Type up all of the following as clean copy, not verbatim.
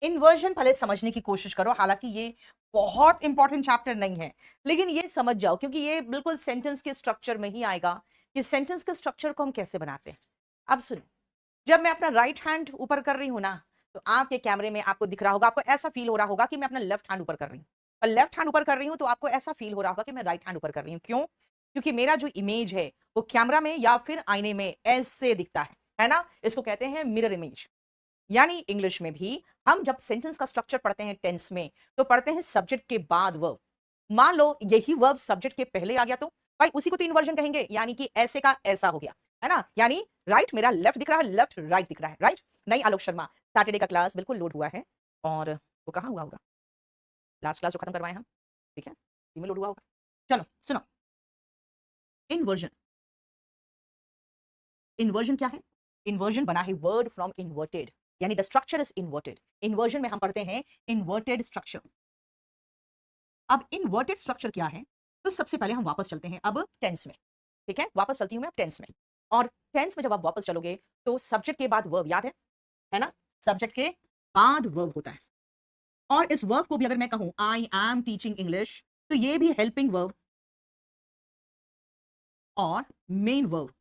Inversion पहले समझने की कोशिश करो, हालाँकि ये बहुत इंपॉर्टेंट चैप्टर नहीं है, लेकिन ये समझ जाओ क्योंकि ये बिल्कुल सेंटेंस के स्ट्रक्चर में ही आएगा कि सेंटेंस के स्ट्रक्चर को हम कैसे बनाते हैं। अब सुनो, जब मैं अपना राइट हैंड ऊपर कर रही हूँ ना, तो आपके कैमरे में आपको दिख रहा होगा, आपको ऐसा फ़ील हो रहा होगा कि मैं अपना लेफ्ट हैंड ऊपर कर रही हूँ। और लेफ्ट हैंड ऊपर कर रही हूँ, तो आपको ऐसा फ़ील हो रहा होगा कि मैं राइट हैंड ऊपर कर रही हूँ। क्यों? क्योंकि मेरा जो इमेज है, वो कैमरा में या फिर आईने में ऐसे दिखता है ना? इसको कहते हैं मिरर इमेज। यानी इंग्लिश में भी हम जब सेंटेंस का स्ट्रक्चर पढ़ते हैं टेंस में, तो पढ़ते हैं सब्जेक्ट के बाद वर्ब। मान लो यही वर्ब सब्जेक्ट के पहले आ गया तो भाई उसी को तो इन्वर्जन कहेंगे, यानी कि ऐसे का ऐसा हो गया, है ना? यानी राइट मेरा लेफ्ट दिख रहा है, लेफ्ट राइट दिख रहा है, राइट? नहीं आलोक शर्मा, सैटरडे का क्लास बिल्कुल लोड हुआ है और वो कहाँ हुआ होगा? लास्ट क्लास जो खत्म करवाए हम, ठीक है? इसी में लोड हुआ होगा। चलो सुनो, इन्वर्जन। इन्वर्जन क्या है? इन्वर्जन बना है वर्ड फ्रॉम इन्वर्टेड, यानी the structure is inverted. Inversion में हम पढ़ते हैं इन्वर्टेड स्ट्रक्चर। अब इन्वर्टेड स्ट्रक्चर क्या है? तो सबसे पहले हम वापस चलते हैं अब टेंस में। ठीक है? वापस चलती हूँ मैं अब टेंस में। और टेंस में जब आप वापस चलोगे तो सब्जेक्ट के बाद वर्ब याद है ना? सब्जेक्ट के बाद वर्ब होता है। और इस वर्ब को भी अगर मैं कहूं आई एम टीचिंग इंग्लिश, तो ये भी हेल्पिंग वर्ब और मेन वर्ब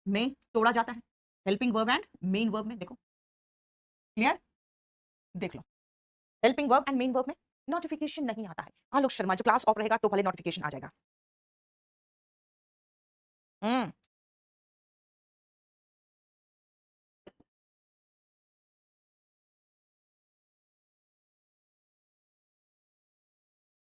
में तोड़ा जाता है। Helping verb and main verb में देखो, क्लियर? देख लो, helping verb and main verb में नोटिफिकेशन नहीं आता है। आलोक शर्मा, जो क्लास ऑफ रहेगा तो भले नोटिफिकेशन आ जाएगा। हम्म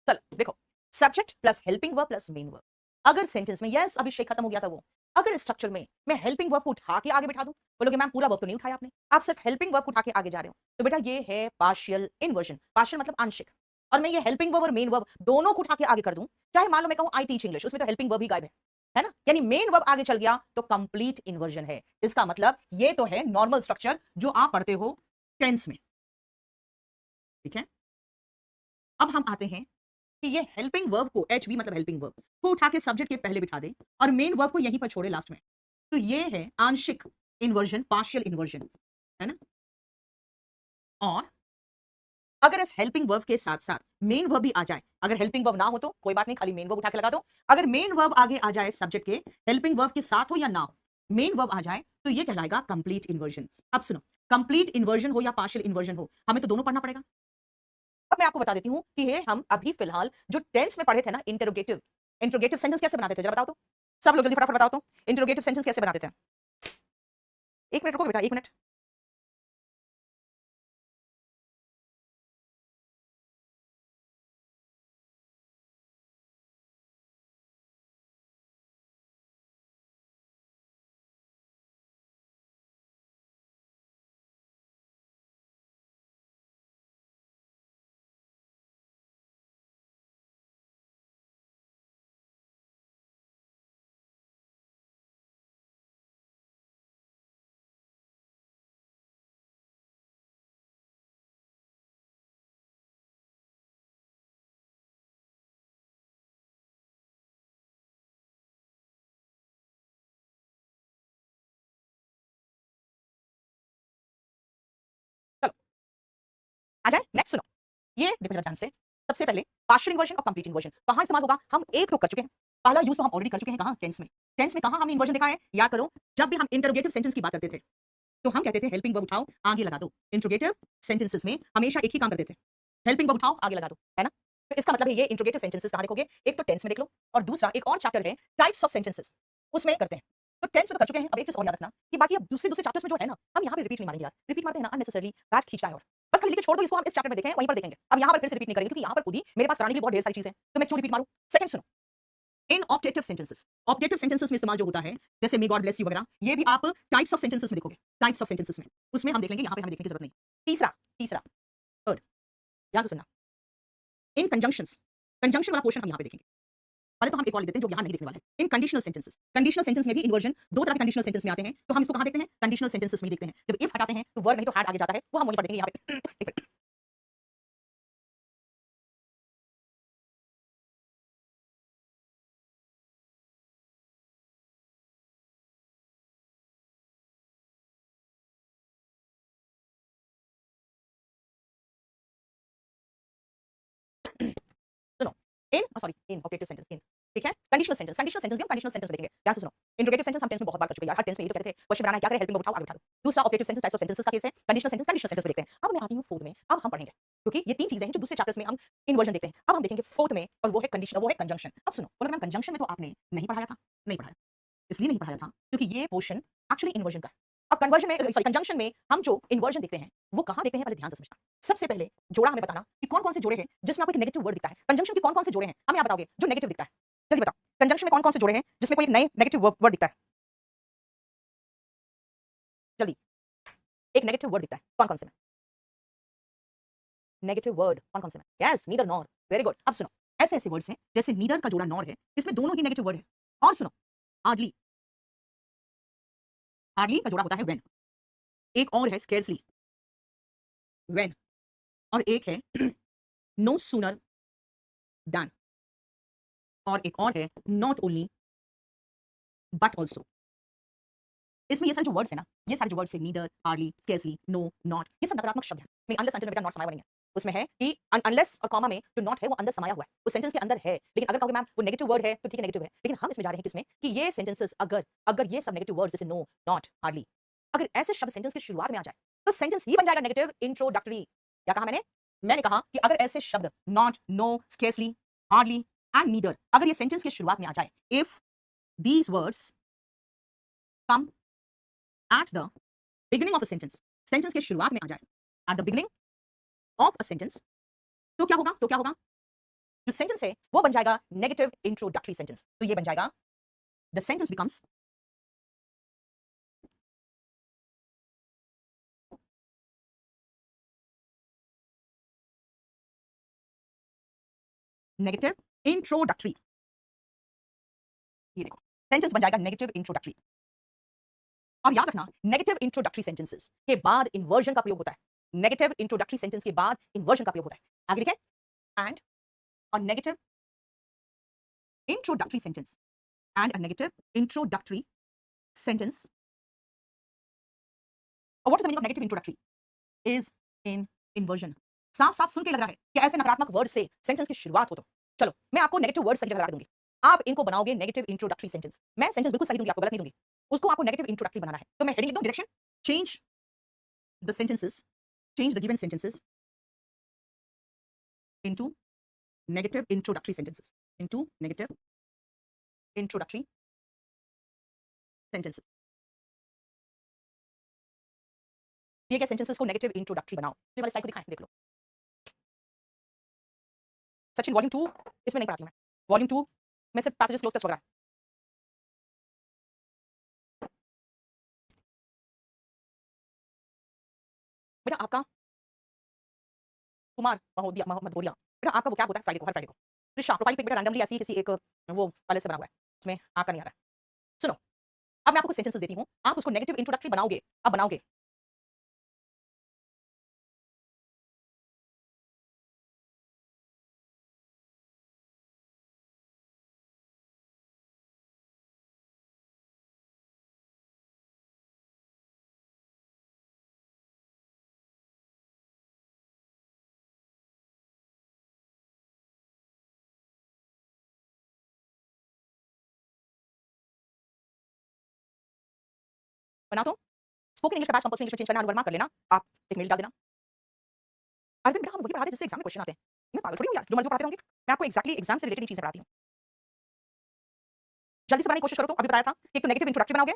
चल देखो, subject plus helping verb plus main verb. अगर सेंटेंस में यस अभिषेक खत्म हो गया था वो, अगर स्ट्रक्चर में मैं हेल्पिंग वर्ब को उठा के आगे बिठा दूं, बोलोगे मैम पूरा वर्ब तो नहीं उठाया आपने, आप सिर्फ हेल्पिंग वर्ब को उठा के आगे जा रहे हो, तो बेटा ये है पार्शियल इन्वर्जन। पार्शियल मतलब आंशिक। और मैं ये हेल्पिंग वर्ब और मेन वर्ब दोनों को उठा के आगे कर दूं, चाहे मान लो मैं कहूं आई टीच इंग्लिश, उसमें तो हेल्पिंग वर्ब ही गायब है ना? यानी मेन वर्ब आगे चल गया तो कंप्लीट इन्वर्जन है। इसका मतलब ये तो है नॉर्मल स्ट्रक्चर जो आप पढ़ते हो टेंस में। ठीक है? अब हम आते हैं कि ये हेल्पिंग वर्ब को एच बी मतलब हेल्पिंग वर्ब को उठा के सब्जेक्ट के पहले बिठा दे और मेन वर्ब को यहीं पर छोड़े लास्ट में, तो ये है आंशिक इन्वर्जन, पार्शियल इन्वर्जन, है ना? और अगर इस हेल्पिंग वर्ब के साथ साथ मेन वर्ब भी आ जाए, अगर हेल्पिंग वर्ब ना हो तो कोई बात नहीं, खाली मेन वर्ब उठा के लगा दो। अगर मेन वर्ब आगे आ जाए सब्जेक्ट के, हेल्पिंग वर्ब के साथ हो या ना हो, मेन वर्ब आ जाए, तो ये कहलाएगा कंप्लीट इन्वर्जन। अब सुनो, कंप्लीट इन्वर्जन हो या पार्शियल इन्वर्जन हो, हमें तो दोनों पढ़ना पड़ेगा। अब मैं आपको बता देती हूँ कि ये हम अभी फिलहाल जो टेंस में पढ़े थे ना, इंटरोगेटिव, इंटरोगेटिव सेंटेंस कैसे बनाते थे जरा बताओ तो। सब लोग जल्दी फटाफट बताओ तो, इंटरोगेटिव सेंटेंस कैसे बनाते थे? एक मिनट रुको बेटा, एक मिनट। चलो आ जाए नेक्स्ट, सुनो, ये देखो जरा ध्यान से। सबसे पहले पार्शियल इन्वर्जन और कंप्लीट इन्वर्जन कहां इस्तेमाल होगा, हम एक तो कर चुके हैं, पहला यूज तो हम ऑलरेडी कर चुके हैं, कहां? टेंस में। टेंस में कहां हमने इन्वर्जन देखा है, याद करो। जब भी हम इंटरोगेटिव सेंटेंस की बात करते थे, तो हम कहते थे हेल्पिंग वर्ब उठाओ आगे लगा दो। इंटरोगेटिव सेंटेंसेस में हमेशा एक ही काम करते थे, हेल्पिंग वर्ब उठाओ आगे लगा दो, है ना? तो इसका मतलब है ये इंटरोगेटिव सेंटेंसेस कहां देखोगे, एक तो टेंस में देख लो, और दूसरा एक और चैप्टर है टाइप्स ऑफ सेंटेंसेस, उसमें करते हैं। तो टेंस में तो कर चुके हैं, अब एक चीज और याद रखना कि बाकी अब दूसरे दूसरे चैप्टर्स में जो है ना, हम यहाँ पे रिपीट नहीं मारेंगे यार, रिपीट मारते हैं ना अननेसेसरली, बैच खींचता है। और बस खाली लिख के छोड़ दो इसको, हम इस चैप्टर में देखें वहीं पर देखेंगे, अब यहाँ पर फिर से रिपीट नहीं करेंगे क्योंकि यहाँ पर खुद ही मेरे पास कराने के लिए बहुत ढेर सारी चीजें हैं, तो मैं क्यों रिपीट मारूं। सेकंड सुनो, इन ऑब्जेक्टिव सेंटेंसेस, ऑब्जेक्टिव सेंटेंसेस में इस्तेमाल जो होता है, जैसे मे गॉड ब्लेस यू वगैरह, ये भी आप टाइप्स ऑफ सेंटेंसेस में देखोगे, टाइप्स ऑफ सेंटेंसेस में, उसमें हम देख लेंगे, यहाँ पे हमें देखने की जरूरत नहीं। तीसरा, तीसरा, थर्ड, ध्यान से सुनना, इन कंजंक्शंस, कंजंक्शन वाला पोर्शन हम यहाँ पे देखेंगे। पहले तो हम एक और लिख देते हैं जो यहाँ नहीं दिखने वाला है, इन कंडीशनल सेंटेंसेस। कंडीशनल सेंटेंस में भी इन्वर्जन दो तरह के कंडीशनल सेंटेंस में आते हैं, तो हम इसको कहाँ देखते हैं, कंडीशनल सेंटेंसेस में देखते हैं। जब इफ हटाते हैं तो वर्ड नहीं तो हैड आगे जाता है, वो हम वहीं पर देखेंगे यहाँ पे। इन ऑपरेटिव सेंटेंस इन, ठीक है। कंडीशनल सेंटेंस भी हम कंडीशनल सेंटेंस में देखेंगे। ध्यान से सुनो, इंट्रोगेटिव सेंटेंस हम टेंस में बहुत बार कर चुके हैं यार, हर टेंस में ये तो कहते थे क्वेश्चन बनाना है क्या करें, हेल्पिंग वर्ब उठाओ आगे उठा दो। दूसरा operative sentence types of sentences का केस है, कंडीशनल सेंटेंस में देखते हैं। अब मैं आती हूं फोर्थ में, अब हम पढ़ेंगे क्योंकि ये तीन चीजें हैं जो दूसरे चैप्टर्स में हम इन्वर्जन देखते हैं। अब हम देखेंगे फोर्थ में, और वो है कंडीशन, वो है कंजंक्शन। अब सुनो, बोला मैम कंजंक्शन में तो आपने नहीं पढ़ाया था, नहीं पढ़ाया, इसलिए नहीं पढ़ाया था क्योंकि ये पोर्शन एक्चुअली इन्वर्जन का है। अब कन्वर्जन में, सॉरी कंजंक्शन में हम जो इन्वर्जन देखते हैं वो कहां देखते हैं, पहले ध्यान से समझना। सबसे पहले जोड़ा हमें बताना कि कौन कौन से जोड़े हैं जिसमें आपको एक नेगेटिव वर्ड दिखता है। कंजंक्शन के कौन कौन से जोड़े हैं हमें आप बताओगे जो नेगेटिव दिखता है, जल्दी बताओ। कंजंक्शन में कौन कौन से जोड़े हैं जिसमें कोई एक नए नेगेटिव वर्ड दिखता है, जल्दी। एक नेगेटिव वर्ड दिखता है, कौन कौन से में नेगेटिव वर्ड, कौन कौन से में? Yes, neither nor, very good. अब सुनो, ऐसे ऐसे वर्ड्स हैं जैसे नीदर का जोड़ा नॉर है, इसमें दोनों ही नेगेटिव वर्ड है। और सुनो, हार्डली, हार्डली का जोड़ा होता है व्हेन, एक और है स्केर्सली, व्हेन, और एक है नो सूनर दैन, और एक और है नॉट ओनली बट ऑल्सो। इसमें ये सारे जो वर्ड्स है ना, ये सारे जो वर्ड्स है neither, hardly, scarcely, no, not, ये सब नकारात्मक शब्द हैं। अनलेस अंटिल में बेटा नॉट समाया हुआ नहीं है। उसमें है कि अनलेस और कॉमा में जो नॉट है वो अंदर समाया हुआ है, उस सेंटेंस के अंदर है। लेकिन अगर कहोगे मैम वो नेगेटिव वर्ड है तो ठीक है नेगेटिव है, लेकिन हम इसमें जा रहे हैं किसमें कि ये सेंटेंसेस अगर अगर ये सब नेगेटिव वर्ड्स जैसे नो, नॉट, हार्डली, अगर ऐसे शब्द सेंटेंस की शुरुआत में आ जाए तो सेंटेंस ही बन जाएगा नेगेटिव इंट्रोडक्टरी। क्या कहा मैंने कहा कि अगर ऐसे शब्द not, no, scarcely, hardly and neither अगर ये सेंटेंस की शुरुआत में आ जाए, if these words come at the beginning of a sentence, sentence के शुरुआत में आ जाए, at the beginning of a sentence, तो क्या होगा, जो सेंटेंस है वो बन जाएगा नेगेटिव इंट्रोडक्टरी सेंटेंस। तो ये बन जाएगा the sentence becomes negative introductory. ये देखो, सेंटेंस बन जाएगा नेगेटिव इंट्रोडक्टरी। और याद रखना, नेगेटिव इंट्रोडक्टरी सेंटेंसेस के बाद इन्वर्जन का प्रयोग होता है। नेगेटिव इंट्रोडक्टरी सेंटेंस के बाद इन्वर्जन का प्रयोग होता है। आगे लिखे, and a negative introductory sentence and a negative introductory sentence. Or what is the meaning of negative introductory? Is in inversion. साफ साफ सुन के लग रहा है कि ऐसे नकारात्मक वर्ड से सेंटेंस की शुरुआत हो तो चलो मैं आपको नेगेटिव वर्ड सही जगह लगा दूंगी, आप इनको बनाओगे नेगेटिव इंट्रोडक्टरी सेंटेंस। मैं सेंटेंस बिल्कुल सही दूंगी, आपको गलत नहीं दूंगी, उसको आपको नेगेटिव इंट्रोडक्टरी बनाना है। तो मैं हेडिंग लिख दूं, direction, change the sentences, change the given sentences into negative introductory sentences, into negative introductory sentences। दिए गए सेंटेंसेस को नेगेटिव इंट्रोडक्टरी बनाओ। ये वाले स्लाइड को दिखाएं, देख लो। सचिन वॉल्यूम 2 इसमें नहीं पढ़ाती मैं, वॉल्यूम 2 में सिर्फ पैसेजेस क्लोज टेस्ट वगैरह। बेटा आपका कुमार महोदया बेटा आपका वो क्या होता है फ्राइडे को, हर फ्राइडे को त्रिशा प्रोफाइल पिक बेटा रैंडमली ऐसी किसी एक वो वाले से बना हुआ है, उसमें आपका नहीं आ रहा है। सुनो, अब मैं आपको कुछ सेंटेंसेस देती हूँ, आप उसको नेगेटिव इंट्रोडक्टरी बनाओगे। अब बनाओगे, बना तो स्पोकन इंग्लिश का बैच कंपल्सरी इंग्लिश में चेंज करना, अनुवर्मा कर लेना, आप एक मेल डाल देना। अरविंद बेटा हम वही पढ़ाते हैं जिससे एग्जाम में क्वेश्चन आते हैं। मैं पागल थोड़ी हूँ यार जो मर्जी पढ़ाते रहूंगी। मैं आपको एक्जैक्टली एग्जाम से रिलेटेड चीजें पढ़ाती हूँ। जल्दी से बनाने की कोशिश करो। तो अभी बताया था कि एक तो नेगेटिव इंट्रोडक्टरी बनाओगे।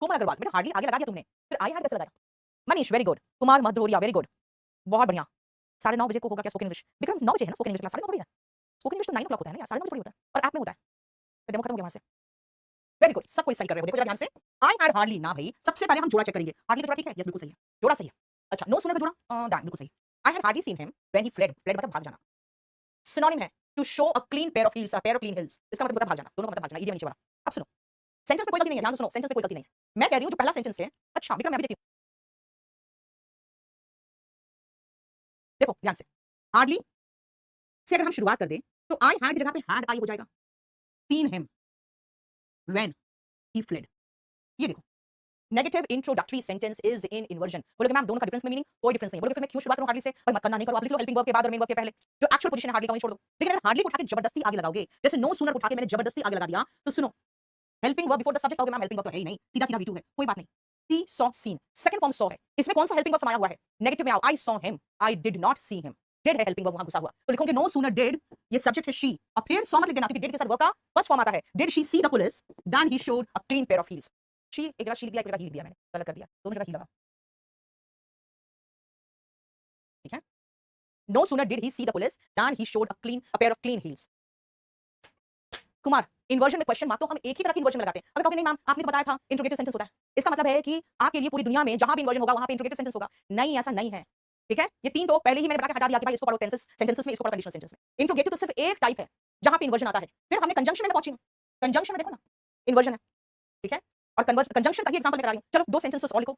कोमल अग्रवाल बेटा हार्डली आगे लगा दिया तुमने, फिर आई हैड कैसे लगाया? Manish very good, Kumar Madhoriya very good, बहुत बढ़िया। 9:30 बजे को होगा क्या स्पोकन इंग्लिश? विक्रम 9 बजे है ना स्पोकन इंग्लिश क्लास, 9:30 बजे है। स्पोकन इंग्लिश तो 9 o'clock होता है ना यार, 9:30 बजे होता है और ऐप में होता है। तो डेमो खत्म हो गया वहां से। वेरी गुड, सब कोई सही कर रहे हो, देखो जरा ध्यान से। आई हैड हार्डली ना भाई, सबसे पहले हम जोड़ा चेक करेंगे। हार्डली तो जोड़ा ठीक है, यस बिल्कुल सही है, जोड़ा सही है। अच्छा नो सुनर का जोड़ा दैन बिल्कुल सही। I had hardly seen him when he fled, fled मतलब भाग जाना। सिनोनिम है to show a clean pair of heels, a pair of clean heels, इसका मतलब होता है भाग जाना, दोनों का मतलब भाग जाना, ईडी में नीचे वाला। अब सुनो, सेंटेंस में कोई गलती नहीं है, ध्यान से सुनो, सेंटेंस में कोई गलती नहीं है। मैं कह रही हूं जो पहला सेंटेंस है, अच्छा विक्रम मैं भी देखती हूं, देखो ध्यान से। हार्डली से अगर हम शुरुआत कर दें तो आई हैड की जगह पे हैड आई हो जाएगा। Scene him when he fled, ये देखो negative introductory sentence is in inversion. बोलोगे मैम दोनों का डिफरेंस में मीनिंग कोई डिफरेंस नहीं। बोलोगे फिर मैं क्यों शुरुआत करूं हार्डली से? भाई मत करना, नहीं करो, आप लिख लो हेल्पिंग वर्ब के बाद और मेन वर्ब के पहले। जो एक्चुअल पोजीशन है हार्डली का वहीं छोड़ दो। लेकिन अगर हार्डली को उठा के जबरदस्ती आगे लगाओगे, जैसे नो सूनर उठा के मैंने जबरदस्ती आगे लगा दिया, तो सुनो, helping verb before the subject, कहोगे मैम हेल्पिंग वर्ब तो है ही नहीं, सीधा सीधा V2 है, कोई बात नहीं। See saw seen, second form saw है, इसमें कौन सा हेल्पिंग वर्ब समाया हुआ है? नेगेटिव में आओ, I saw him, I did not see him. Did है हेल्पिंग वर्ब वहां घुसा हुआ, तो लिखोगे नो सूनर डिड, ये सब्जेक्ट है शी, और फिर सॉ मत लिख देना, क्योंकि डिड के साथ वर्ब का फर्स्ट फॉर्म आता है। Did she see the police then he showed a clean pair of heels. She एक जगह शी लिख दिया, एक जगह ही लिख दिया, मैंने गलत कर दिया, दोनों जगह ही लगा, ठीक है। No sooner did he see the police then he showed a pair of clean heels. Kumar, inversion में क्वेश्चन मार्क तो हम एक ही तरह की इन्वर्जन में लगाते हैं। अगर कहोगे नहीं मैम आपने तो बताया था इंट्रोगेटिव सेंटेंस होता है, इसका मतलब है कि आपके लिए पूरी दुनिया में जहां भी इन्वर्जन होगा वहां पे इंट्रोगेटिव सेंटेंस होगा। नहीं, ऐसा नहीं है, ठीक है। ये तीन तो पहले ही मैंने बता के हटा दिया कि भाई इसको पढ़ो टेंसेस सेंटेंसेस में, इसको पढ़ो कंडीशनल सेंटेंस में। इंट्रोगेटिव तो सिर्फ एक टाइप है जहां पे इन्वर्जन आता है। फिर हमने कंजंक्शन में पहुंची, कंजंक्शन में देखो ना इन्वर्जन है, ठीक है। और कंजंक्शन का ही एग्जांपल मैं करा रही हूं। चलो दो सेंटेंसेस और लिखो।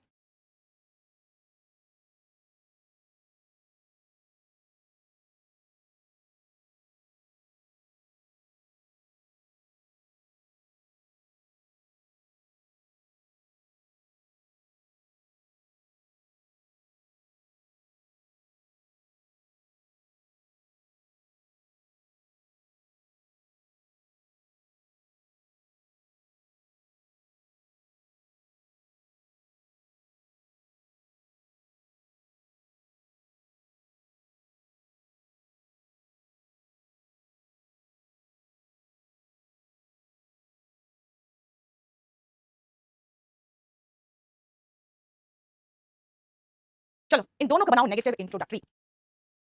चलो इन दोनों का बनाओ नेगेटिव इंट्रोडक्टरी।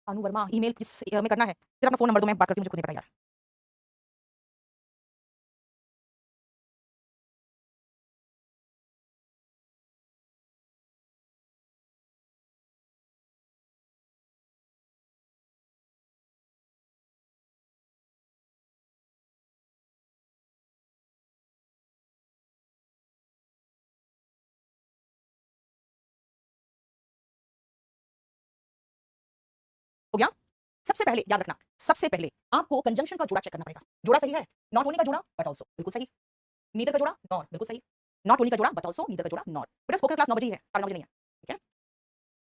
अनु वर्मा ईमेल किस में करना है? फिर अपना फोन नंबर दो, मैं बात करती हूँ, मुझे खुद नहीं पता यार। हो गया। सबसे पहले याद रखना, सबसे पहले आपको कंजंक्शन का जोड़ा चेक करना पड़ेगा। जोड़ा सही है, नॉट ओनली का जोड़ा बट आल्सो, बिल्कुल सही। नीदर का जोड़ा नॉर, बिल्कुल सही। नॉट ओनली का जोड़ा बट आल्सो, नीदर का जोड़ा नॉर। बेटा स्पोकन क्लास 9 बजे ही है, 9 बजे नहीं है, ठीक है।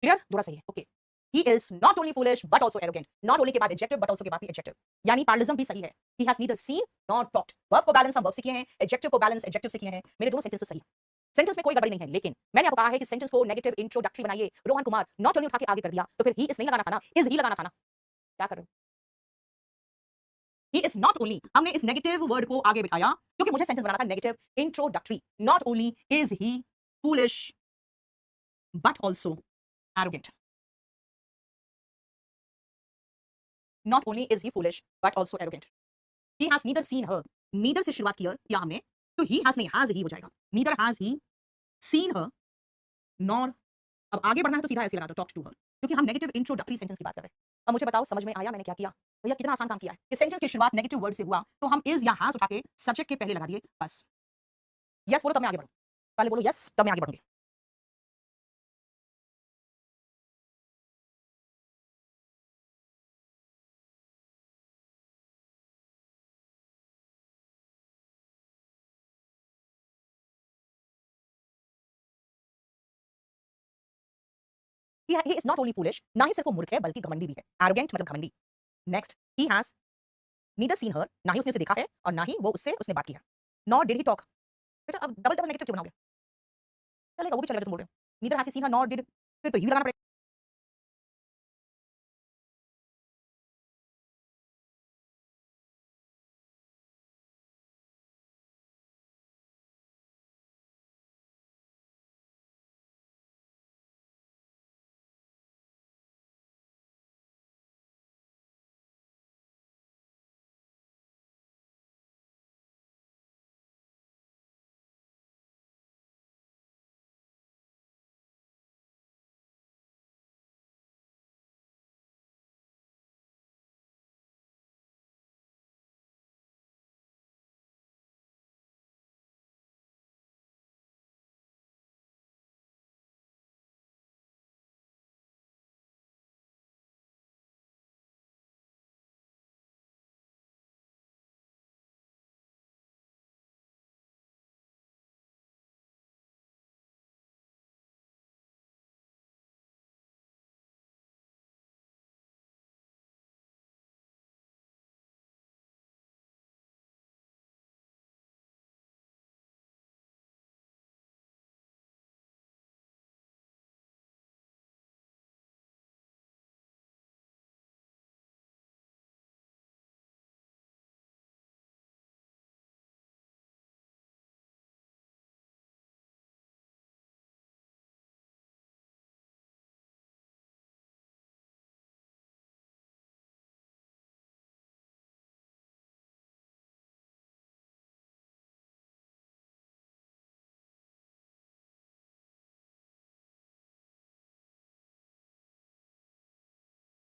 क्लियर, जोड़ा सही है, okay. He is not only foolish but also arrogant. Not only के बाद एडजेक्टिव बट आल्सो के बाद भी एडजेक्टिव, यानी पैरलिज्म भी सही है। He has neither seen nor talked. Verb को बैलेंस हम वर्ब से किए हैं, एडजेक्टिव को बैलेंस एडजेक्टिव से किए हैं। मेरे दोनों सेंटेंसेस सही हैं, सेंटेंस में कोई गड़बड़ी नहीं है। लेकिन मैंने आपको कहा है कि सेंटेंस को नेगेटिव इंट्रोडक्टरी बनाइए। रोहन कुमार नॉट ओनली उठा के आगे कर दिया, तो फिर ही इज नहीं लगाना था ना, इज ही लगाना था ना। क्या कर रहे हो? ही इज नॉट ओनली, हमने इस नेगेटिव वर्ड को आगे बिठाया क्योंकि मुझे सेंटेंस बनाना था negative introductory. Not only is he foolish but also arrogant. Not only is he foolish but also arrogant. He has neither scene her, neither से शुरुआत किया हमने, तो ही हैज नहीं, हैज ही हो जाएगा। Neither has he scene her nor, अब आगे बढ़ना है तो सीधा ऐसे लगा दो, टॉक टू हर, क्योंकि हम नेगेटिव इंट्रोडक्टरी सेंटेंस की बात कर रहे हैं। अब मुझे बताओ समझ में आया मैंने क्या किया? भैया कितना आसान काम किया है। इस सेंटेंस की शुरुआत नेगेटिव वर्ड से हुआ तो हम इज या हैज उठा के सब्जेक्ट के पहले लगा दिए, बस। यस बोलो तब मैं आगे बढ़ूं, पहले बोलो यस तब मैं आगे बढ़ूंगी। he is not only foolish, ना ही सिर्फ वो मूर्ख है बल्कि घमंडी भी है। एरोगेंट मतलब घमंडी। Next, he has neither seen her, ना ही उसने उसे देखा है और ना ही वो उससे उसने बात की है। nor did he talk। बेटा अब डबल डबल नेगेटिव क्यों बनाओगे? चलेगा, वो भी चलेगा जो तुम बोल रहे हो। neither has he seen her nor did, फिर तो ही लगाना पड़ेगा।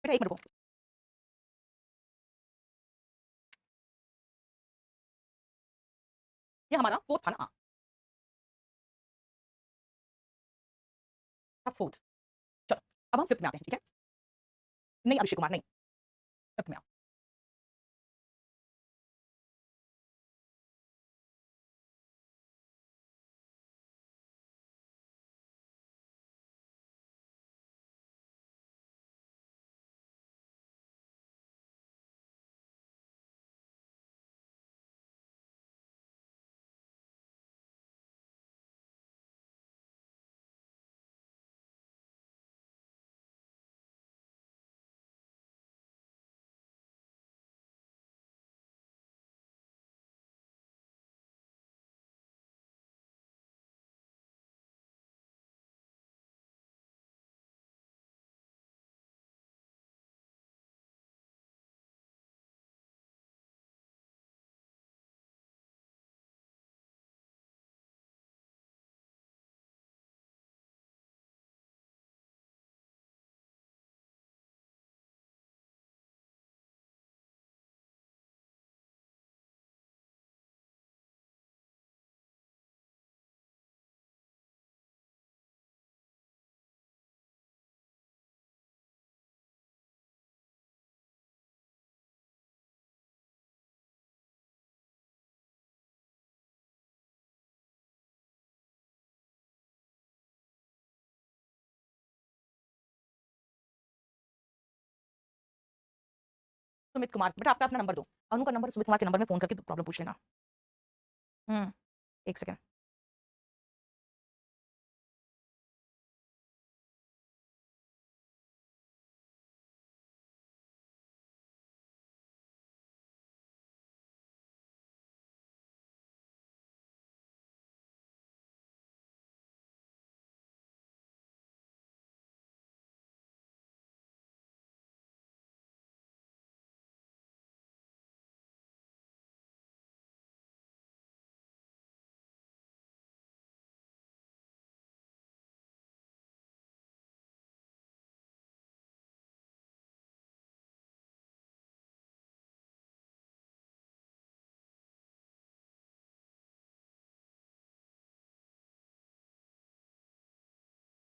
बेटा एक मिनट रुको, ये हमारा फोर्थ था ना, हाँ अब फोर्थ। चलो अब हम फिफ्थ में आते हैं, ठीक है? नहीं अभिषेक कुमार नहीं, फिफ्थ में आओ। सुमित कुमार बेटा आपका अपना नंबर दो, अनु का नंबर सुमित कुमार के नंबर में फोन करके तो प्रॉब्लम पूछ लेना। एक second.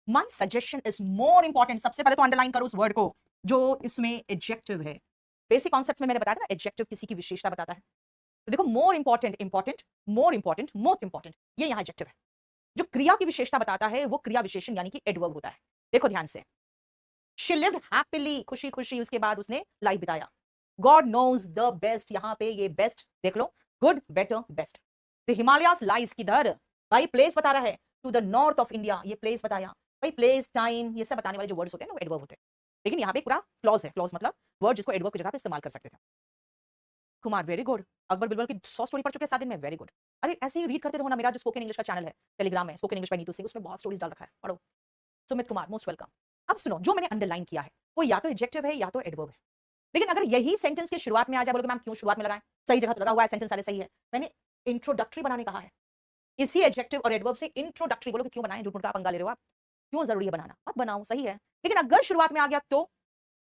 My suggestion is more important, सबसे पहले तो अंडरलाइन करो उस वर्ड को जो इसमें एडजेक्टिव है। बेसिक कॉन्सेप्ट्स में मैंने बताया था ना, एडजेक्टिव किसी की विशेषता बताता है। तो देखो more important, important, more important, most important, ये यहाँ एडजेक्टिव है। जो क्रिया की विशेषता बताता है वो क्रिया विशेषण यानी कि एडवर्ब होता है। देखो ध्यान से, शी लिव्ड हैप्पीली, खुशी खुशी उसके बाद उसने लाइफ बिताया। गॉड नोज द बेस्ट, यहाँ पे ये बेस्ट देख लो, good better best. The Himalayas lies किधर, भाई प्लेस बता रहा है, to the north of India, ये प्लेस बताया भाई, प्लेस टाइम ये सब बताने वाले जो वर्ड्स होते हैं ना वो एडवर्ब होते हैं। लेकिन यहाँ पे पूरा क्लॉज है, क्लॉज मतलब वर्ड जिसको एडवर्ब की जगह पे इस्तेमाल कर सकते थे। कुमार वेरी गुड, अकबर बिरबल की 100 स्टोरी पढ़ चुके हैं 7 दिन में, वेरी गुड। अरे ऐसे ही रीड करते रहो ना, मेरा जो स्पोकन इंग्लिश का चैनल है टेलीग्राम में, spoken English by Neetu Singh, उसमें बहुत स्टोरीज डाल रखा है, पढ़ो। Sumit Kumar most welcome. अब सुनो, जो मैंने अंडरलाइन किया है वो या तो एडजेक्टिव है या तो एडवर्ब है। लेकिन अगर यही सेंटेंस की शुरुआत में आ जाए, बोलोगे मैम क्यों शुरुआत में लगाएं, सही जगह तो लगा हुआ है, सेंटेंस सारे सही है। मैंने इंट्रोडक्टरी बनाने कहा है, इसी एडजेक्टिव और एडवर्ब से इंट्रोडक्टरी। बोलोगे क्यों बनाएं, झूठ मूठ का पंगा ले रहे हो आप, क्यों जरूरी है बनाना, मत बनाओ, सही है। लेकिन अगर शुरुआत में आ गया तो,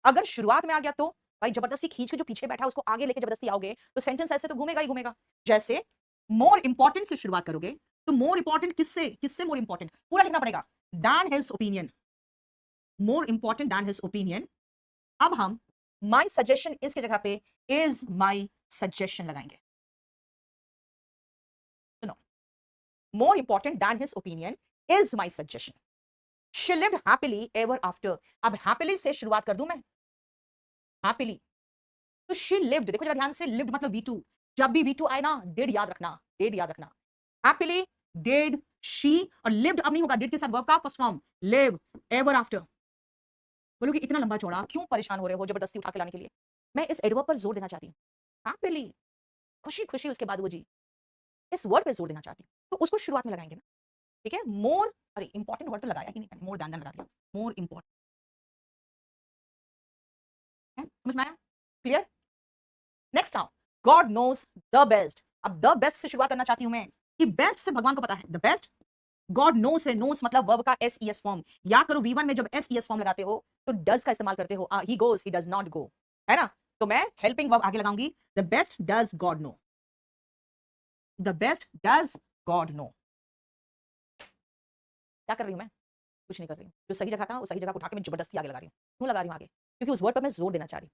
अगर शुरुआत में आ गया तो भाई जबरदस्ती खींच के जो पीछे बैठा है उसको आगे लेके जबरदस्ती आओगे तो सेंटेंस ऐसे तो घूमेगा ही घूमेगा। जैसे मोर इंपॉर्टेंट से शुरुआत करोगे तो मोर इंपॉर्टेंट किससे, किससे मोर इंपॉर्टेंट पूरा लिखना पड़ेगा, than his opinion, more important than his opinion. अब हम माई सजेशन इसके जगह पे इज माई सजेशन लगाएंगे। सुनो, more important than his opinion is my suggestion. She lived happily ever after, अब हैप्पीली से शुरुआत कर दूं मैं, हैप्पीली, तो शी लिव्ड, देखो जरा ध्यान से, लिव्ड मतलब V2, जब भी V2 आए ना डिड याद रखना, डिड याद रखना। हैप्पीली डिड शी, और लिव्ड अब नहीं होगा, डिड के साथ वर्ब का first form live ever after. बोलोगे इतना लंबा चौड़ा क्यों परेशान हो रहे हो जबरदस्ती उठा के लाने के लिए, मैं इस एडवर्ब पर जोर देना चाहती हूँ। हैप्पीली, खुशी खुशी उसके बाद वो जी, इस वर्ड पे जोर देना चाहती हूँ, तो उसको शुरुआत में लगाएंगे ना, ठीक है। मोर, अरे इंपॉर्टेंट वर्ड तो लगाया ही नहीं, मोर दैन लगा दिया, मोर इंपॉर्टेंट, समझ में आया, क्लियर। नेक्स्ट आओ, गॉड नोज द बेस्ट। अब द बेस्ट से शुरुआत करना चाहती हूं मैं, कि बेस्ट से भगवान को पता है, द बेस्ट गॉड नोस है, नोस मतलब वर्ब का एस ई एस फॉर्म। याद करो V1 में जब एस ई एस फॉर्म लगाते हो तो डज का इस्तेमाल करते हो। He goes, he does not go, है ना। तो मैं हेल्पिंग वर्ब आगे लगाऊंगी, the best does God know, the best does God know. क्या कर रही हूं मैं? कुछ नहीं कर रही हूं। जो सही जगह था वो सही जगह को उठा के मैं जबरदस्ती आगे लगा रही हूँ। क्यों लगा रही हूँ आगे? क्योंकि उस वर्ड पर मैं जोर देना चाह रही हूँ,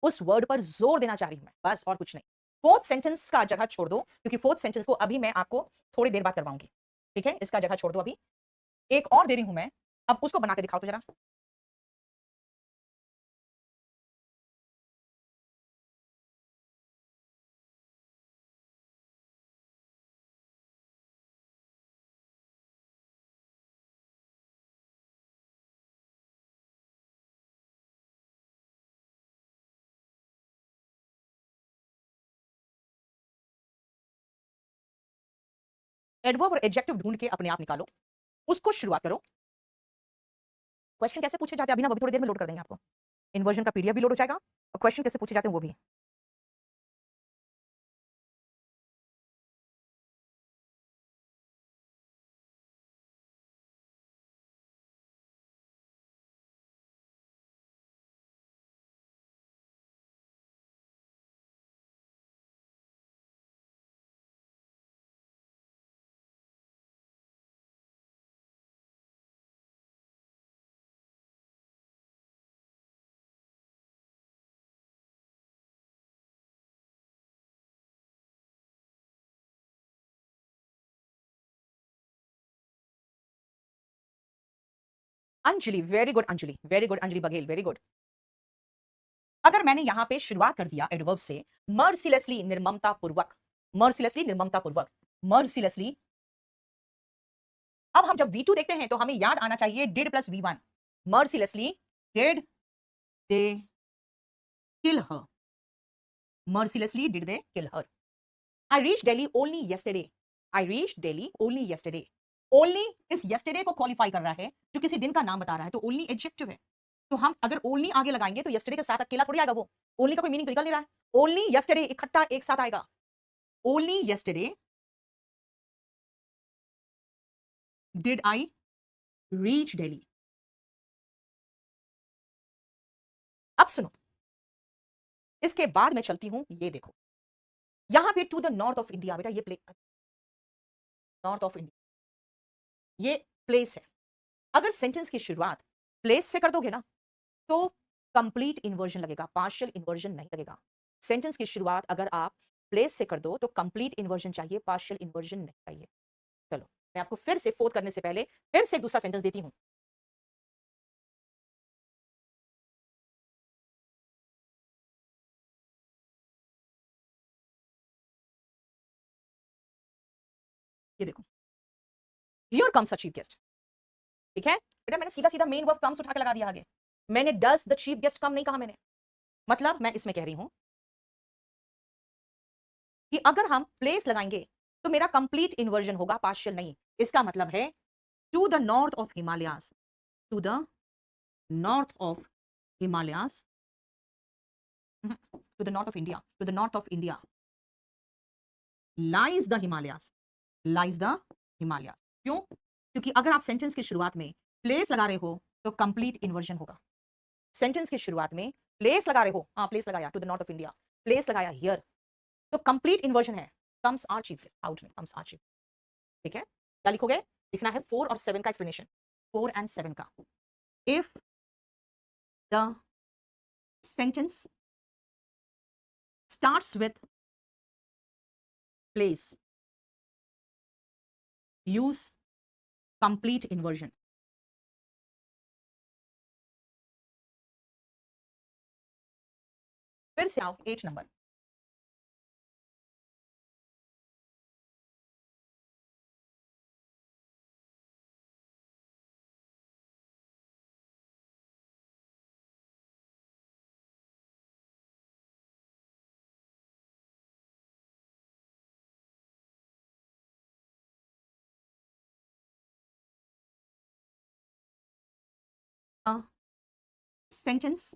उस वर्ड पर जोर देना चाह रही हूं मैं, बस और कुछ नहीं। फोर्थ सेंटेंस का जगह छोड़ दो, क्योंकि फोर्थ सेंटेंस को अभी मैं आपको थोड़ी देर बाद करवाऊंगी, ठीक है। इसका जगह छोड़ दो अभी। एक और दे रही हूं मैं, अब उसको बना के दिखाओ तो जरा। एडवर्ब और एडजेक्टिव ढूंढ के अपने आप निकालो, उसको शुरुआत करो। क्वेश्चन कैसे पूछे जाते हैं अभी ना, अभी थोड़ी देर में लोड कर देंगे आपको। इन्वर्जन का पीडीएफ भी लोड हो जाएगा और क्वेश्चन कैसे पूछे जाते हैं वो भी। Anjali, very good Anjali, very good Anjali Baghel, very good. अगर मैंने यहां पे शुरुआत कर दिया एडवर्ब से, मर्सिलेसली निर्ममता पूर्वक, मर्सिलेसली निर्ममता पूर्वक, मर्सिलेसली। अब हम जब V2 देखते हैं तो हमें याद आना चाहिए did plus V1। Mercilessly did they kill her, mercilessly did they kill her. I reach Delhi only yesterday, I reach Delhi only yesterday. Only इस येस्टरडे को क्वालिफाई कर रहा है, जो किसी दिन का नाम बता रहा है, तो ओनली एडजेक्टिव है। तो हम अगर ओनली आगे लगाएंगे तो येस्टरडे के साथ अकेला थोड़ी आएगा वो, ओनली का कोई मीनिंग तो निकल नहीं रहा है। ओनली येस्टरडे इकट्ठा एक साथ आएगा, only yesterday did I reach Delhi. अब सुनो, इसके बाद मैं चलती हूं, ये देखो यहां पे to the north of India, बेटा ये प्लेस, नॉर्थ ऑफ इंडिया ये प्लेस है। अगर सेंटेंस की शुरुआत प्लेस से कर दोगे ना तो कंप्लीट इन्वर्जन लगेगा, पार्शियल इन्वर्जन नहीं लगेगा। सेंटेंस की शुरुआत अगर आप प्लेस से कर दो तो कंप्लीट इन्वर्जन चाहिए, पार्शियल इन्वर्जन नहीं चाहिए। चलो मैं आपको फिर से फोर्थ करने से पहले फिर से दूसरा सेंटेंस देती हूं। ये देखो, here comes a chief guest, ठीक है बेटा। मैंने सीधा सीधा मेन वर्ब कम्स उठा के लगा दिया आगे, मैंने डस द चीफ गेस्ट कम नहीं कहा मैंने। मतलब मैं इसमें कह रही हूं कि अगर हम प्लेस लगाएंगे तो मेरा कंप्लीट इन्वर्जन होगा, पार्शियल नहीं। इसका मतलब है to the north of Himalayas, to the north of Himalayas, to the north of India, to the north of India lies the Himalayas, lies the Himalayas. क्यों? क्योंकि अगर आप सेंटेंस की शुरुआत में प्लेस लगा रहे हो तो कंप्लीट इन्वर्जन होगा। सेंटेंस की शुरुआत में प्लेस लगा रहे हो, हाँ प्लेस लगाया to the north of India, place लगाया हियर, तो कंप्लीट इन्वर्जन है। Comes our chief guest, out नहीं, कम्स आर चीफ। ठीक है, क्या लिखोगे? लिखना है 4 और 7 का एक्सप्लेनेशन, 4 एंड 7 का। If the sentence starts with place, use complete inversion. फिर से आओ 8 number. Sentence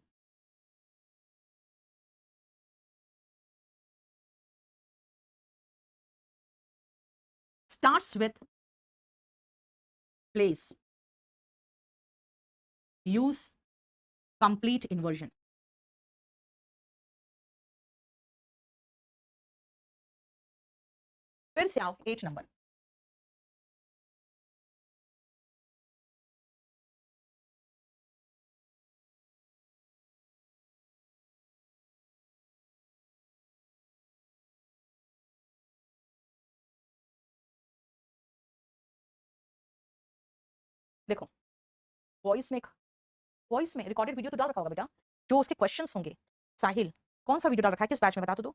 starts with place, use complete inversion. फिर से आओ 8 नंबर। देखो, वॉइस में वॉइस में रिकॉर्डेड वीडियो तो डाल रखा होगा बेटा, जो उसके क्वेश्चंस होंगे। साहिल, कौन सा वीडियो डाल रखा है, किस बैच में, बता तो दो।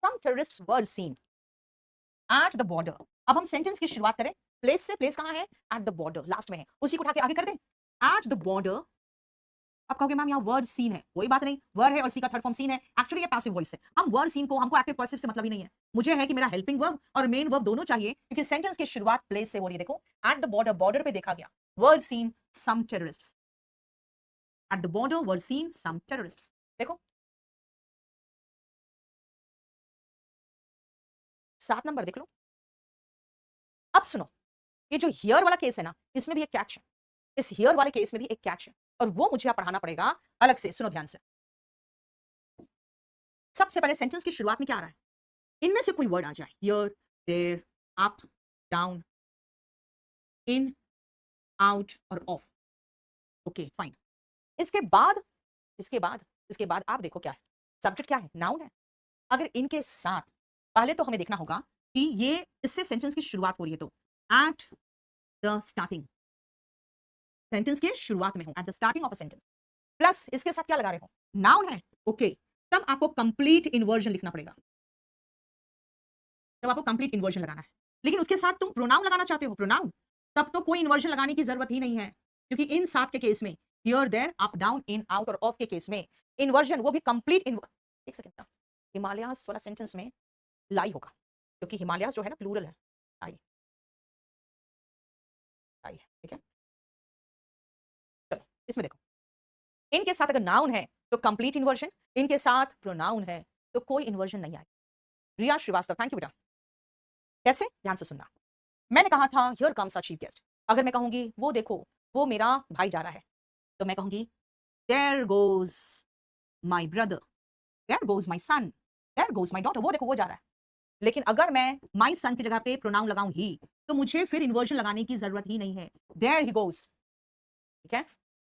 Some terrorists were seen at the border। अब हम सेंटेंस की शुरुआत करें प्लेस से। प्लेस कहाँ है? एट द बॉर्डर, लास्ट में है, उसी को उठा के आगे कर दें। Eight the border. आप कहोगे मैम यहाँ वर्ड सीन है, कोई बात नहीं, वर्ड है और सी का थर्ड फॉर्म सीन है। एक्चुअली ये पैसिव वॉइस है। हम वर्ड सीन को, हमको एक्टिव पैसिव से मतलब ही नहीं है। मुझे है कि मेरा हेल्पिंग वर्ब और मेन वर्ब दोनों चाहिए, क्योंकि सेंटेंस की शुरुआत प्लेस से हो रही है। देखो, एट द बॉर्डर, बॉर्डर पे देखा गया, were seen some terrorists. At the border were seen some terrorists. देखो 7 नंबर देख लो। अब सुनो, ये जो हियर वाला केस है ना, इसमें भी एक कैच है। इस हियर वाले केस में भी एक कैच है, और वो मुझे आप पढ़ाना पड़ेगा अलग से। सुनो ध्यान से। सबसे पहले सेंटेंस की शुरुआत में क्या आ रहा है? इनमें से कोई वर्ड आ जाए, here, there, up, down, in, out और ऑफ। Okay fine. इसके बाद इसके बाद आप देखो क्या है, सब्जेक्ट क्या है, नाउन है। अगर इनके साथ, पहले तो हमें देखना होगा कि ये इससे सेंटेंस की शुरुआत हो रही है, तो एट द स्टार्टिंग, सेंटेंस के शुरुआत में हो, at the starting of a sentence, plus इसके साथ क्या लगा रहे हो, नाउन है। ओके, तब आपको कंप्लीट इन्वर्जन लिखना पड़ेगा। तब आपको कंप्लीट इन्वर्जन लगाना है। लेकिन उसके साथ तुम प्रोनाउन लगाना चाहते हो, प्रोनाउन, तब तो कोई इन्वर्जन लगाने की जरूरत ही नहीं है, क्योंकि इन 7 के केस में, here, there, up, down, in, out और ऑफ के केस में इन्वर्जन, वो भी कंप्लीट। एक सेकंड ना, हिमालयास वाला सेंटेंस में लाई होगा, क्योंकि हिमालयास जो है ना प्लूरल है। आई आई है, ठीक है। चलो इसमें देखो, इनके साथ अगर नाउन है तो कंप्लीट इन्वर्जन, इनके साथ प्रोनाउन है तो कोई इन्वर्जन नहीं आएगा। रिया श्रीवास्तव, थैंक यू बेटा। कैसे, ध्यान से सुनना। मैंने कहा था here comes a chief guest. अगर मैं कहूंगी वो देखो, वो मेरा भाई जा रहा है, तो मैं कहूंगी there goes my brother, there goes my son, there goes my daughter. वो देखो वो जा रहा है। लेकिन अगर मैं माय सन की जगह पे प्रोनाउन लगाऊं ही, तो मुझे फिर इन्वर्जन लगाने की जरूरत ही नहीं है। देयर ही गोज, ठीक है।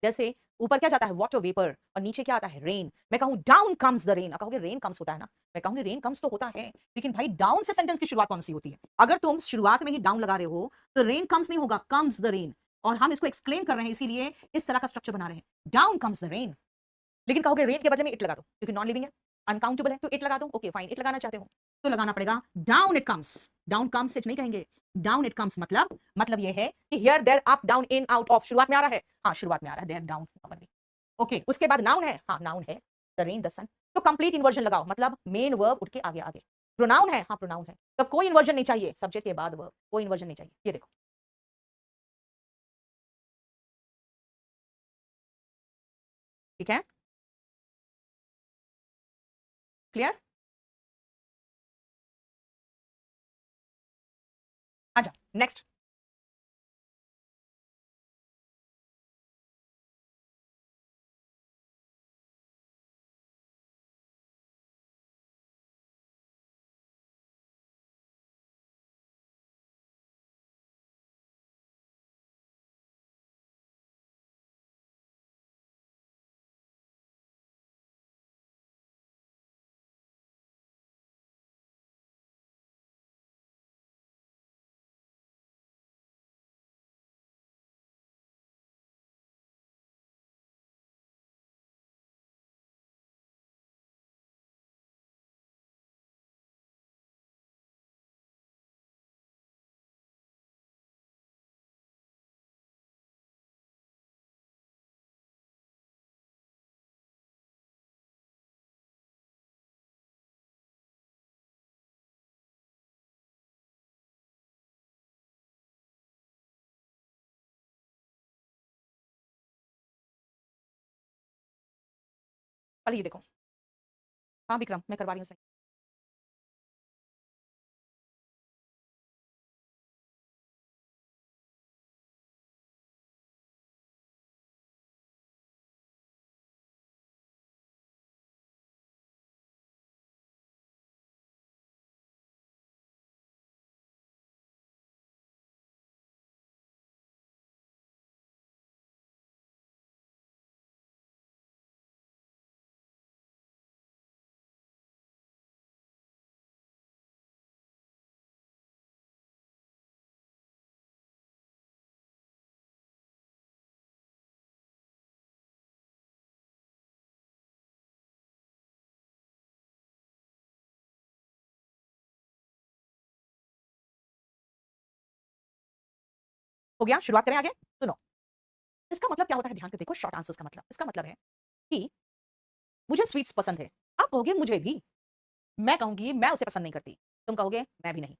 जैसे ऊपर क्या जाता है, वाटर वेपर, और नीचे क्या आता है, रेन। मैं कहूं डाउन कम्स द रेन, आप कहोगे रेन कम्स होता है ना, मैं कहूंगी रेन कम्स तो होता है, लेकिन भाई डाउन से सेंटेंस की शुरुआत कौन सी होती है? अगर तुम शुरुआत में ही डाउन लगा रहे हो तो रेन कम्स नहीं होगा, कम्स द रेन। और हम इसको एक्सप्लेन कर रहे हैं, इसीलिए इस तरह का स्ट्रक्चर बना रहे हैं, डाउन कम्स द रेन। लेकिन कहोगे रेन के बदले में इट लगा दो, क्योंकि नॉन लिविंग है, अनकाउंटेबल है, तो इट लगा दो। ओके फाइन, इट लगाना चाहते हो तो लगाना पड़ेगा down it comes. Down comes it नहीं कहेंगे, डाउन इट कम्स। मतलब ये है कि here, there, up, down, in, out, off शुरुआत में आ रहा है। हाँ शुरुआत में आ रहा है, देयर, डाउन। ओके, उसके बाद नाउन है, हाँ नाउन है, द रेन, द सन। तो कंप्लीट इन्वर्जन लगाओ, मतलब मेन वर्ब उठ के आगे आगे। प्रोनाउन है, हाँ प्रोनाउन है, तो कोई इन्वर्जन नहीं चाहिए, सब्जेक्ट के बाद वर्ब, कोई इन्वर्जन नहीं चाहिए। ये देखो, ठीक है, क्लियर। अच्छा नेक्स्ट। पहले ये देखो। हाँ विक्रम, मैं करवा रही हूँ सही। हो गया, शुरुआत करें आगे। सुनो, इसका मतलब क्या होता है, ध्यान से देखो शॉर्ट आंसर्स का मतलब। इसका मतलब है कि मुझे स्वीट्स पसंद है, आप कहोगे मुझे भी, मैं कहूंगी मैं उसे पसंद नहीं करती, तुम कहोगे मैं भी नहीं।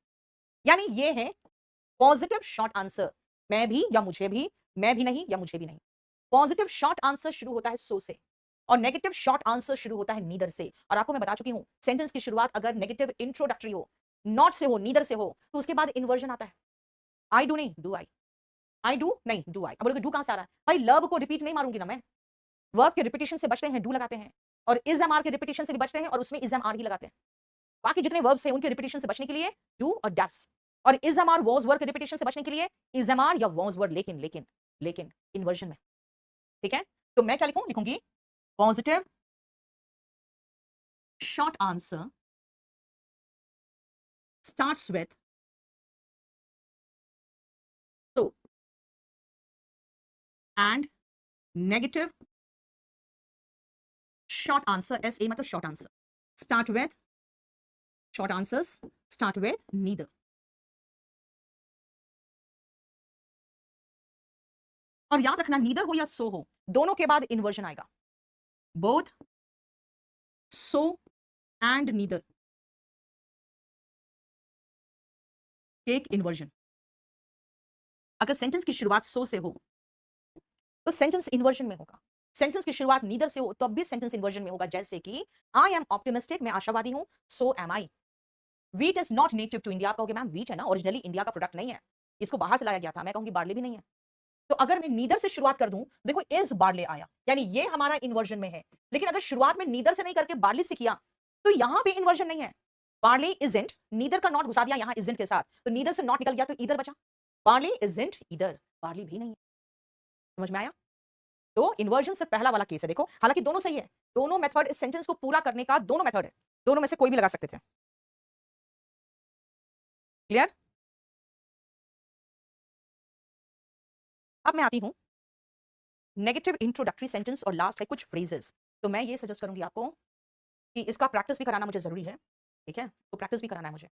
यानी ये है पॉजिटिव शॉर्ट आंसर, मैं भी या मुझे भी, मैं भी नहीं या मुझे भी नहीं। पॉजिटिव शॉर्ट आंसर शुरू होता है सो से, और नेगेटिव शॉर्ट आंसर शुरू होता है नीदर से। और आपको मैं बता चुकी हूं, सेंटेंस की शुरुआत अगर नेगेटिव इंट्रोडक्टरी हो, नॉट से हो, नीदर से हो, तो उसके बाद इन्वर्जन आता है। आई डू नहीं डू आई, आई डू नहीं डू आई। अब बोलोगे डू कहां से आ रहा है, भाई लव को रिपीट नहीं मारूंगी ना मैं, वर्ब के रिपीटेशन से बचते हैं डू लगाते हैं, और इज एम आर के रिपीटेशन से भी बचते हैं और उसमें इज एम आर ही लगाते हैं। बाकी जितने वर्ब्स हैं उनके रिपीटेशन से बचने के लिए डू और डस, और is am are was verb के रिपीटेशन से बचने के लिए इज एम आर या वॉज वर्ब, लेकिन लेकिन लेकिन इन्वर्जन में। ठीक है, तो मैं क्या लिखूं, लिखूंगी positive short answer starts with so and negative short answer SA मतलब short answer start with, short answers start with neither। और याद रखना नीदर हो या सो हो, दोनों के बाद इन्वर्जन आएगा। Both, so and neither take inversion. अगर सेंटेंस की शुरुआत सो से हो तो सेंटेंस इन्वर्जन में होगा, सेंटेंस की शुरुआत नीदर से हो तो अब भी सेंटेंस इन्वर्जन में होगा। जैसे कि आई एम ऑप्टिमिस्टिक, मैं आशावादी हूं, so am I. Wheat is not native to India, आप कहोगे मैम वीट है ना, ओरिजिनली इंडिया का प्रोडक्ट नहीं है, इसको बाहर से लाया गया था, मैं कहूंगी बार्ले भी नहीं है। तो अगर मैं नीदर से शुरुआत कर दूं, देखो इज बार्ले आया, यानी ये हमारा इन्वर्जन में है। लेकिन अगर शुरुआत में नीदर से नहीं करके बार्ली से किया, तो यहां भी इन्वर्जन नहीं है। बार्ली इजेंट, नीदर का नॉट घुसा दिया यहां इजेंट के साथ, तो नीदर से नॉट निकल गया तो ईदर बचा। बार्ली इजेंट ईदर, बार्ली भी नहीं है। समझ में आया? तो इन्वर्जन से पहला वाला केस है, देखो हालांकि दोनों सही है, दोनों मेथड इस सेंटेंस को पूरा करने का, दोनों मेथड है, दोनों में से कोई भी लगा सकते थे। क्लियर? अब मैं आती हूं नेगेटिव इंट्रोडक्टरी सेंटेंस और लास्ट है कुछ फ्रेजेस। तो मैं ये सजेस्ट करूंगी आपको कि इसका प्रैक्टिस भी कराना मुझे जरूरी है, ठीक है, तो प्रैक्टिस भी कराना है मुझे।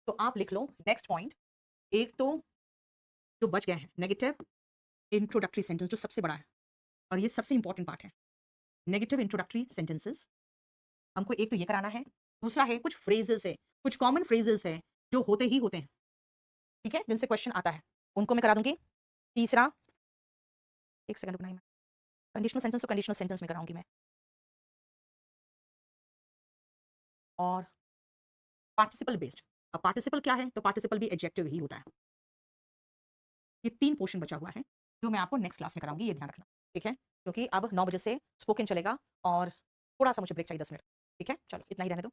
तो आप लिख लो नेक्स्ट पॉइंट, एक तो जो बच गए हैं नेगेटिव इंट्रोडक्टरी सेंटेंस जो सबसे बड़ा है, और ये सबसे इंपॉर्टेंट पार्ट है, नेगेटिव इंट्रोडक्टरी सेंटेंसेस हमको एक तो ये कराना है, दूसरा है कुछ फ्रेजेस है, कुछ कॉमन फ्रेजेस है जो होते ही होते हैं, ठीक है, जिनसे क्वेश्चन आता है, उनको मैं करा दूंगी। तीसरा, एक सेकंड रुकना, कंडीशनल सेंटेंस तो कंडीशनल सेंटेंस में कराऊंगी मैं, और पार्टिसिपल बेस्ड। अब पार्टिसिपल क्या है, तो पार्टिसिपल भी एडजेक्टिव ही होता है। ये 3 पोर्शन बचा हुआ है जो मैं आपको नेक्स्ट क्लास में कराऊंगी, ये ध्यान रखना, ठीक है, क्योंकि अब 9 बजे से स्पोकन चलेगा और थोड़ा सा मुझे ब्रेक चाहिए 10 मिनट, ठीक है, चलो इतना ही रहने दो।